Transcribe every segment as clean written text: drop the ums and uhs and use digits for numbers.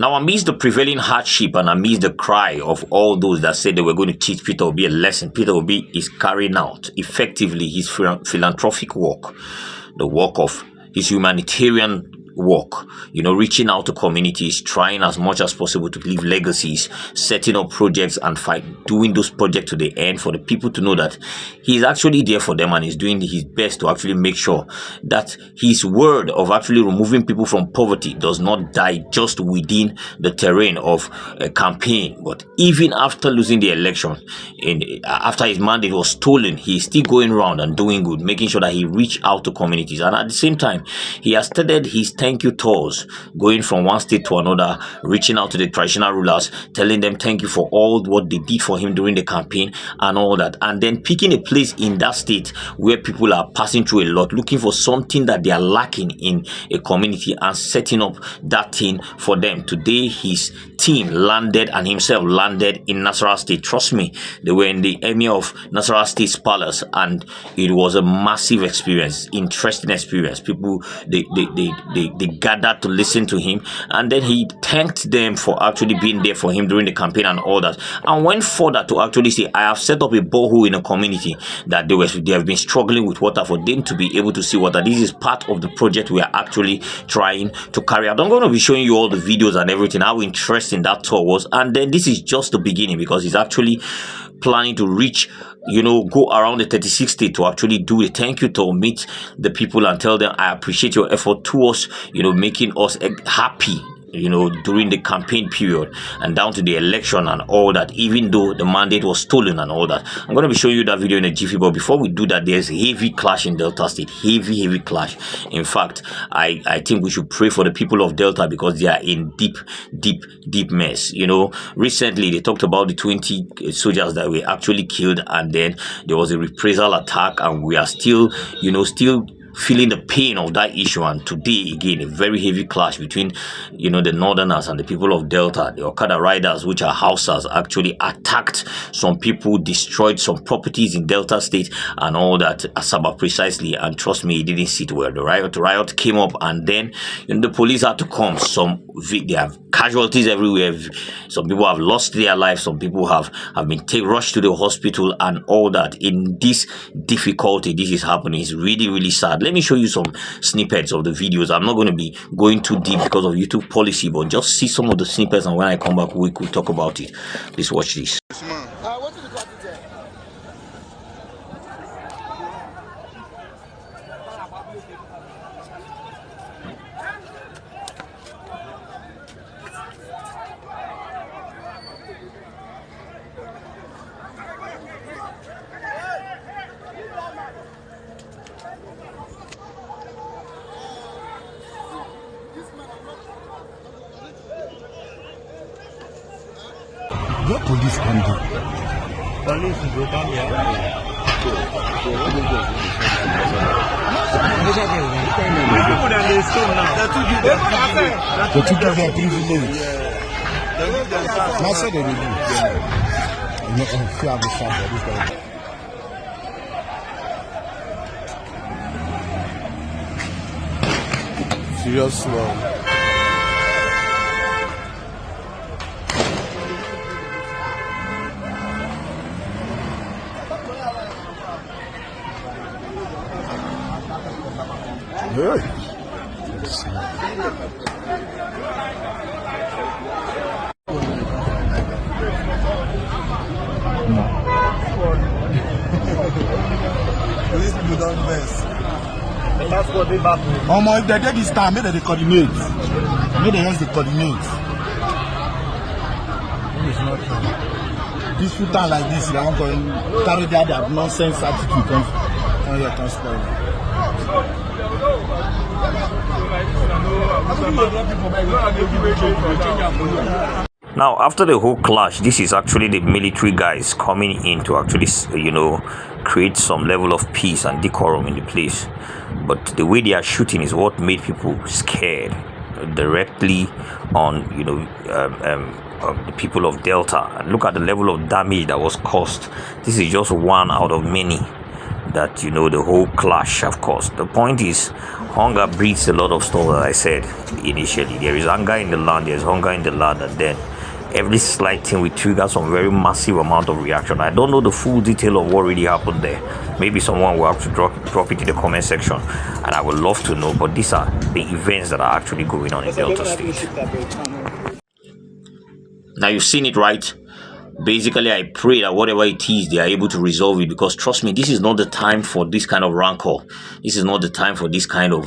Now, amidst the prevailing hardship and amidst the cry of all those that said they were going to teach Peter Obi a lesson, Peter Obi is carrying out effectively his philanthropic work, the work of his humanitarian work, reaching out to communities, trying as much as possible to leave legacies, setting up projects and doing those projects to the end for the people to know that he's actually there for them and he's doing his best to actually make sure that his word of actually removing people from poverty does not die just within the terrain of a campaign, but even after losing the election, after his mandate was stolen, he's still going around and doing good, making sure that he reach out to communities. And at the same time, he has started his thank you tours, going from one state to another, reaching out to the traditional rulers, telling them thank you for all what they did for him during the campaign and all that, and then picking a place in that state where people are passing through a lot, looking for something that they are lacking in a community and setting up that thing for them. Today, his team landed and himself landed in Nassarawa State. Trust me, they were in the Emir of Nassarawa State's palace, and it was a massive experience, interesting experience. People, they gathered to listen to him, and then he thanked them for actually being there for him during the campaign and all that, and went further to actually say, I have set up a borehole in a community that they have been struggling with water, for them to be able to see water. This is part of the project we are actually trying to carry out. I'm going to be showing you all the videos and everything, how interesting that tour was, and then this is just the beginning, because he's actually planning to reach, go around the 36 state to actually do a thank you to meet the people and tell them, I appreciate your effort towards, making us happy, during the campaign period and down to the election and all that, even though the mandate was stolen and all that. I'm going to be showing you that video in a jiffy, but before we do that, there's heavy clash in Delta State, heavy clash. In fact, I think we should pray for the people of Delta, because they are in deep mess. Recently they talked about the 20 soldiers that were actually killed, and then there was a reprisal attack, and we are still feeling the pain of that issue. And today again, a very heavy clash between the northerners and the people of Delta. The Okada riders, which are Hausas, actually attacked some people, destroyed some properties in Delta State and all that, Asaba precisely. And trust me, it didn't sit well. The riot came up, and then the police had to come. They have casualties everywhere. Some people have lost their lives, some people have been rushed to the hospital and all that. In this difficulty, this is happening. It's really sad. Let me show you some snippets of the videos. I'm not going to be going too deep because of YouTube policy, but just see some of the snippets, and when I come back, we could talk about it. Please watch this. What is the topic there? What police can do? Police will come here. People that they stone now. They took their privilege. I said they will do. Serious one. Good. Police people don't mess. That's what they back. If they take this time, maybe they coordinate. Maybe they use the coordinates. It's not true. This food time like this, I'm going to carry that nonsense attitude on your transport. Now, after the whole clash, this is actually the military guys coming in to actually, create some level of peace and decorum in the place. But the way they are shooting is what made people scared directly on, the people of Delta. And look at the level of damage that was caused. This is just one out of many that the whole clash, of course. The point is, Hunger breeds a lot of stuff, as I said initially. There is anger in the land, there's hunger in the land, and then every slight thing will trigger some very massive amount of reaction. I don't know the full detail of what really happened there. Maybe someone will have to drop it in the comment section, and I would love to know. But these are the events that are actually going on in Delta State. Now you've seen it, right? Basically, I pray that whatever it is, they are able to resolve it, because trust me, this is not the time for this kind of rancor. This is not the time for this kind of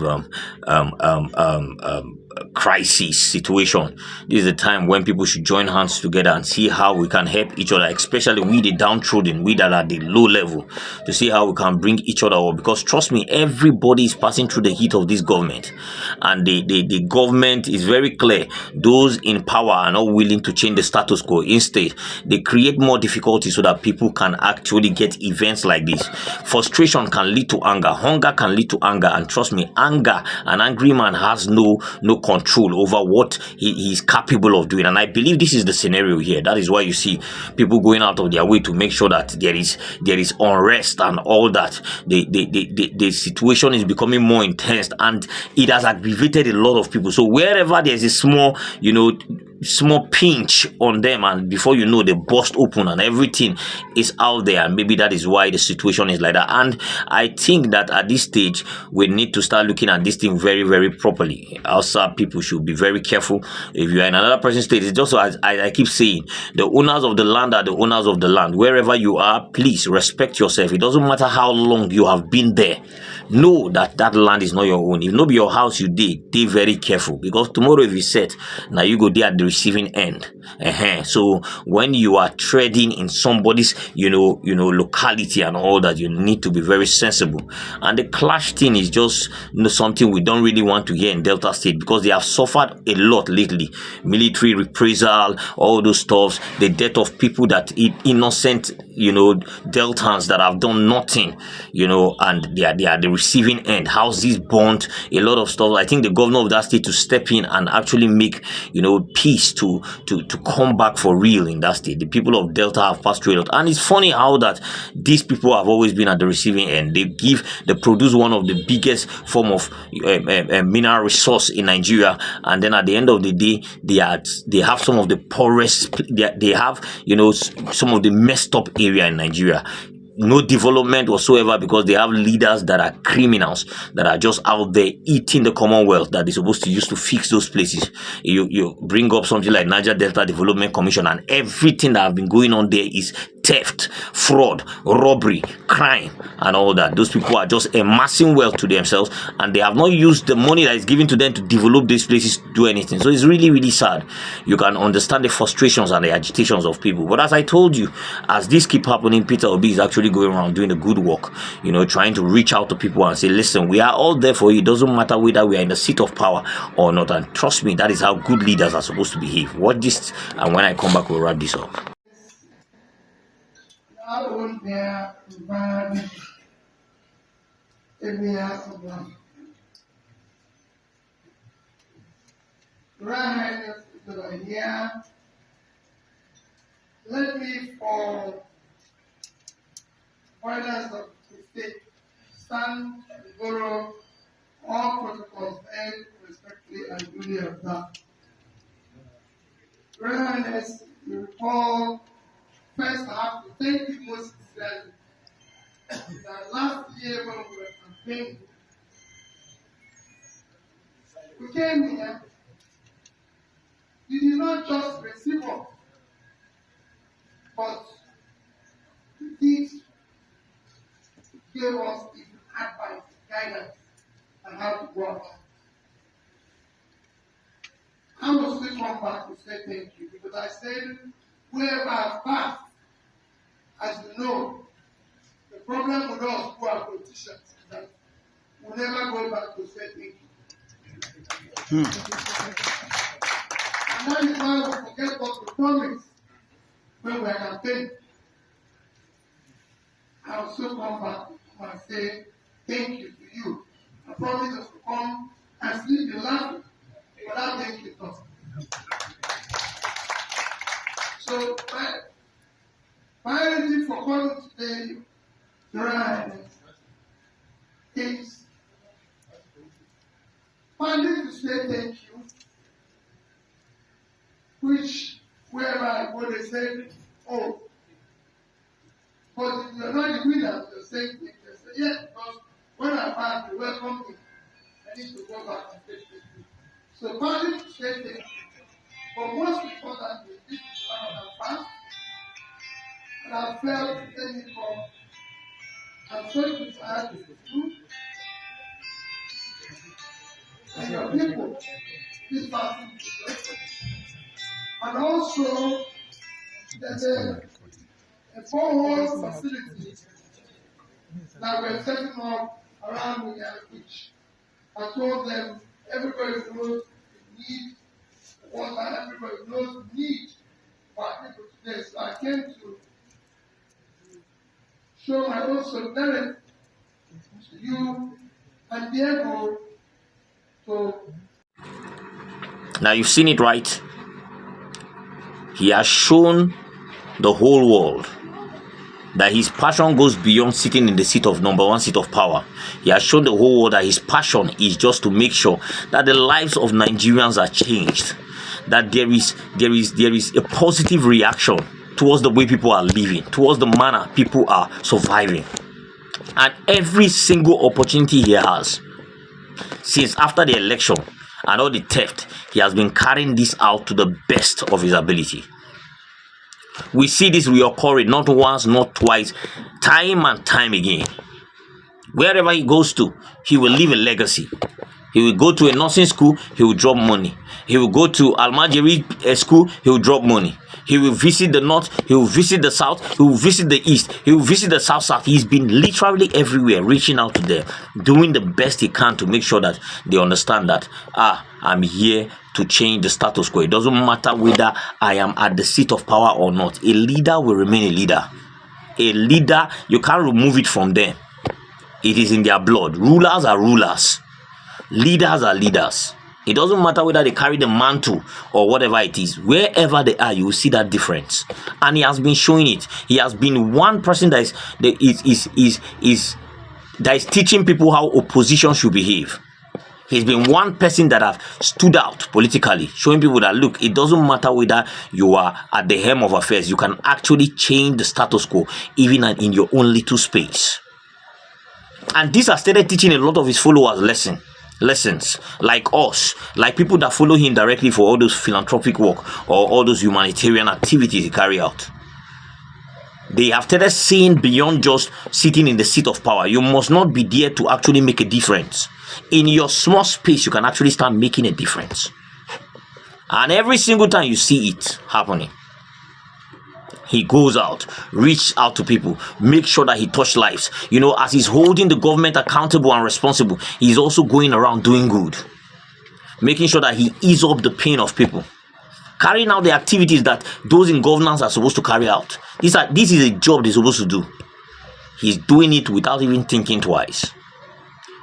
crisis situation. This is the time when people should join hands together and see how we can help each other, especially we the downtrodden, we that are at the low level, to see how we can bring each other up. Because trust me, everybody is passing through the heat of this government, and the government is very clear. Those in power are not willing to change the status quo. Instead, they create more difficulty so that people can actually get events like this. Frustration can lead to anger, hunger can lead to anger, and trust me, anger, an angry man has no control over what he is capable of doing. And I believe this is the scenario here. That is why you see people going out of their way to make sure that there is unrest and all that. The situation is becoming more intense, and it has aggravated a lot of people. So wherever there's a small pinch on them, and before you know, they burst open and everything is out there. And maybe that is why the situation is like that. And I think that at this stage we need to start looking at this thing very, very properly. Also, people should be very careful. If you are in another person's state, it's just as I keep saying, the owners of the land are the owners of the land. Wherever you are, please respect yourself. It doesn't matter how long you have been there. Know that that land is not your own. If not be your house, you dey very careful, because tomorrow if you set, now you go there at the receiving end. So when you are trading in somebody's locality and all that, you need to be very sensible. And the clash thing is just something we don't really want to hear in Delta State, because they have suffered a lot lately. Military reprisal, all those stuffs, the death of people that innocent Deltans that have done nothing, and they are the receiving end. Houses burnt, a lot of stuff. I think the governor of that state to step in and actually make peace to come back for real in that state. The people of Delta have passed through a lot, and it's funny how that these people have always been at the receiving end. They produce one of the biggest form of mineral resource in Nigeria, and then at the end of the day, they have some of the poorest. They have some of the messed up area in Nigeria. No development whatsoever, because they have leaders that are criminals, that are just out there eating the Commonwealth that they're supposed to use to fix those places. You bring up something like Niger Delta Development Commission, and everything that have been going on there is theft, fraud, robbery, crime, and all that. Those people are just amassing wealth to themselves, and they have not used the money that is given to them to develop these places to do anything. So it's really, really sad. You can understand the frustrations and the agitations of people. But as I told you, as this keep happening, Peter Obi is actually going around doing a good work, trying to reach out to people and say, listen, we are all there for you. It doesn't matter whether we are in the seat of power or not. And trust me, that is how good leaders are supposed to behave. Watch this, and when I come back, we'll wrap this up. Let me, for foreigners of the state, stand and borrow all protocols and respectfully and duly observed. Royal Highness, you recall, first I have to thank you most sincerely that last year when we were campaigning, we came here, you did not just receive us, but you did give us even advice, guidance on how to go about. I will still come back to say thank you, because I said wherever I pass, as you know, the problem with us who are politicians is that we never go back to say thank you. And that is why we forget what we promised when we are campaigning. I will still come back and say thank you to you. I promise us to come and sleep in laughter without thank you talk. So, my reason for calling today, Your Highness, is But if you're not the winner, you're saying things. They say, yes, because when I pass, they welcome me. I need to go back and take it. So party to say things. But most importantly, this is one of the past. And I felt any come. I'm so tired of the food. And your people, this fasting is. And also, there's a borehole facility that we're setting up around the beach. I told them everybody knows the need for water, everybody knows the need for people today. So I came to show my own solidarity to you and be able to. Now you've seen it, right? He has shown the whole world that his passion goes beyond sitting in the seat of number one seat of power. He has shown the whole world that his passion is just to make sure that the lives of Nigerians are changed, that there is a positive reaction towards the way people are living, towards the manner people are surviving. And every single opportunity he has, since after the election and all the theft, he has been carrying this out to the best of his ability. We see this reoccurring not once, not twice, time and time again. Wherever he goes to, he will leave a legacy. He will go to a nursing school, he will drop money. He will go to Almajiri school, he will drop money. He will visit the north, he will visit the south, he will visit the east, he will visit the south. He's been literally everywhere, reaching out to them, doing the best he can to make sure that they understand that, I'm here to change the status quo. It doesn't matter whether I am at the seat of power or not. A leader will remain a leader. A leader, you can't remove it from them. It is in their blood. Rulers are rulers. Leaders are leaders. It doesn't matter whether they carry the mantle or whatever it is. Wherever they are, you will see that difference. And he has been showing it. He has been one person that is teaching people how opposition should behave. He's been one person that have stood out politically, showing people that, look, it doesn't matter whether you are at the helm of affairs. You can actually change the status quo, even in your own little space. And this has started teaching a lot of his followers lessons, like us, like people that follow him directly for all those philanthropic work or all those humanitarian activities he carry out. They have started seeing beyond just sitting in the seat of power. You must not be there to actually make a difference. In your small space, you can actually start making a difference. And every single time you see it happening, he goes out, reach out to people, make sure that he touches lives. You know, as he's holding the government accountable and responsible, he's also going around doing good, making sure that he eases up the pain of people, carrying out the activities that those in governance are supposed to carry out. This is a job they're supposed to do. He's doing it without even thinking twice.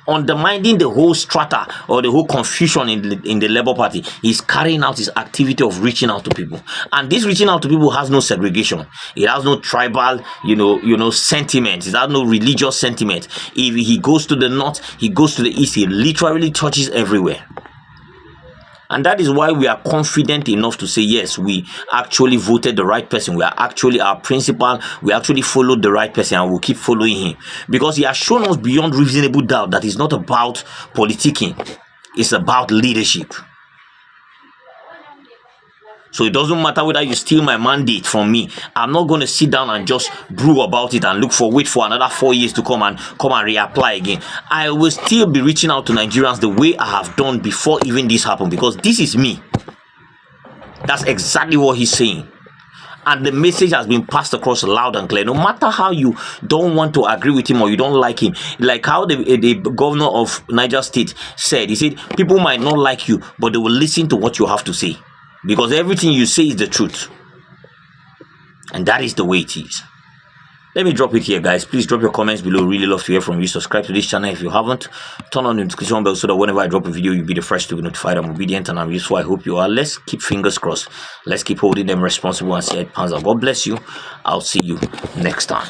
Undermining the whole strata or the whole confusion in the Labour Party, he's carrying out his activity of reaching out to people. And this reaching out to people has no segregation. It has no tribal, sentiment. It has no religious sentiment. If he goes to the north, he goes to the east, he literally touches everywhere. And that is why we are confident enough to say, yes, we actually voted the right person. We are actually our principal. We actually followed the right person and we'll keep following him. Because he has shown us beyond reasonable doubt that it's not about politicking. It's about leadership. So it doesn't matter whether you steal my mandate from me. I'm not going to sit down and just brew about it and wait for another 4 years to come and reapply again. I will still be reaching out to Nigerians the way I have done before even this happened, because this is me. That's exactly what he's saying. And the message has been passed across loud and clear. No matter how you don't want to agree with him or you don't like him, like how the governor of Niger State said, he said, people might not like you, but they will listen to what you have to say. Because everything you say is the truth. And that is the way it is. Let me drop it here, guys. Please drop your comments below. Really love to hear from you. Subscribe to this channel if you haven't. Turn on the notification bell so that whenever I drop a video, you'll be the first to be notified. I'm obedient and I'm useful. I hope you are. Let's keep fingers crossed. Let's keep holding them responsible and say, Panzer, God bless you. I'll see you next time.